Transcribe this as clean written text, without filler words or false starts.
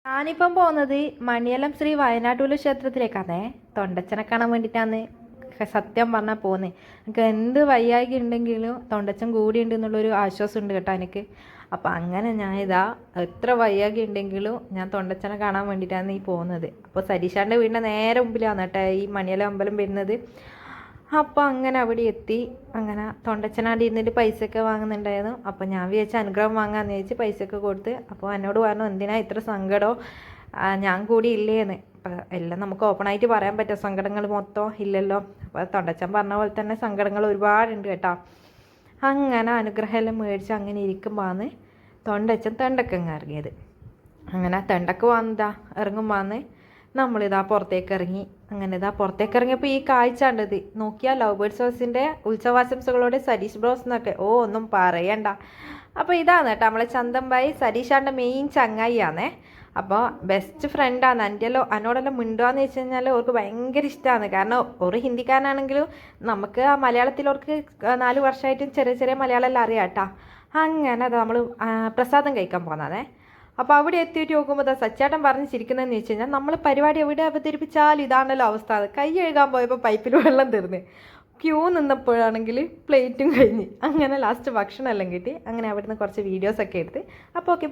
ഞാനിപ്പം പോകുന്നത് മണിയലം ശ്രീ വയനാട്ടൂര് ക്ഷേത്രത്തിലേക്കാണേ. തൊണ്ടച്ചനെ കാണാൻ വേണ്ടിയിട്ടാണ് സത്യം പറഞ്ഞാൽ പോകുന്നത്. എനിക്ക് എന്ത് വയ്യായ്ക ഉണ്ടെങ്കിലും തൊണ്ടച്ചൻ കൂടി ഉണ്ട് എന്നുള്ളൊരു ആശ്വാസം ഉണ്ട് കേട്ടോ എനിക്ക്. അപ്പം അങ്ങനെ ഞാൻ എത്ര വയ്യായ്ക ഉണ്ടെങ്കിലും ഞാൻ തൊണ്ടച്ചനെ കാണാൻ വേണ്ടിയിട്ടാണ് ഈ പോകുന്നത്. അപ്പോൾ സരീഷാൻ്റെ വീടിൻ്റെ നേരെ മുമ്പിലാണ് കേട്ടോ ഈ മണിയലം അമ്പലം വരുന്നത്. അപ്പോൾ അങ്ങനെ അവിടെ എത്തി. അങ്ങനെ തൊണ്ടച്ചനാടി ഇരുന്നിട്ട് പൈസയൊക്കെ വാങ്ങുന്നുണ്ടായിരുന്നു. അപ്പോൾ ഞാൻ വിചാരിച്ച അനുഗ്രഹം വാങ്ങാമെന്ന് വിചാരിച്ച് പൈസയൊക്കെ കൊടുത്ത്. അപ്പോൾ എന്നോട് പറഞ്ഞു എന്തിനാ ഇത്ര സങ്കടം, ഞാൻ കൂടി ഇല്ലേന്ന്. അപ്പം എല്ലാം നമുക്ക് ഓപ്പണായിട്ട് പറയാൻ പറ്റുമോ? സങ്കടങ്ങൾ മൊത്തം ഇല്ലല്ലോ. അപ്പോൾ തൊണ്ടച്ചൻ പറഞ്ഞ പോലെ തന്നെ സങ്കടങ്ങൾ ഒരുപാടുണ്ട് കേട്ടോ. അങ്ങനെ അനുഗ്രഹം എല്ലാം മേടിച്ച് അങ്ങനെ ഇരിക്കുമ്പോഴാണ് തൊണ്ടച്ചൻ തെണ്ടക്കങ്ങ് ഇറങ്ങിയത്. അങ്ങനെ തെണ്ടക്ക് വന്നതാ ഇറങ്ങുമ്പോഴാണ് പുറത്തേക്ക് ഇറങ്ങി. അങ്ങനെ പുറത്തേക്ക് ഇറങ്ങിയപ്പോൾ ഈ കാഴ്ച കണ്ടത് നോക്കിയാൽ ലവ് ബേർഡ്സ് ഹൗസിൻ്റെ ഉത്സവാശംസകളോടെ സരീഷ് ബ്രോസ് എന്നൊക്കെ ഒന്നും പറയണ്ട. അപ്പോൾ ഇതാണ് കേട്ടോ നമ്മളെ ചന്തമ്പായി സരീഷാൻ്റെ മെയിൻ ചങ്ങായിയാണേ. അപ്പോൾ ബെസ്റ്റ് ഫ്രണ്ടാണ്. എന്നോടെല്ലാം മിണ്ടുകയെന്ന് വെച്ച് കഴിഞ്ഞാൽ അവർക്ക് ഭയങ്കര ഇഷ്ടമാണ്. കാരണം ഒരു ഹിന്ദിക്കാരനാണെങ്കിലും നമുക്ക് ആ മലയാളത്തിൽ അവർക്ക് 4 വർഷമായിട്ടും ചെറിയ ചെറിയ മലയാളമെല്ലാം അറിയാം കേട്ടോ. അങ്ങനെ നമ്മൾ പ്രസാദം കഴിക്കാൻ പോകുന്നതാണേ. അപ്പോൾ അവിടെ എത്തിയിട്ട് നോക്കുമ്പോൾ സച്ചേട്ടൻ പറഞ്ഞ് ചിരിക്കുന്നതെന്ന് വെച്ച് കഴിഞ്ഞാൽ നമ്മൾ പരിപാടി എവിടെ അവതരിപ്പിച്ചാലും ഇതാണല്ലോ അവസ്ഥ. കൈ കഴുകാൻ പോയപ്പോൾ പൈപ്പിൽ വെള്ളം തീർന്ന്, ക്യൂ നിന്നപ്പോഴാണെങ്കിൽ പ്ലേറ്റും കഴിഞ്ഞ്. അങ്ങനെ ലാസ്റ്റ് ഭക്ഷണമെല്ലാം കിട്ടി. അങ്ങനെ അവിടുന്ന് കുറച്ച് വീഡിയോസൊക്കെ എടുത്ത്. അപ്പോൾ ഓക്കെ.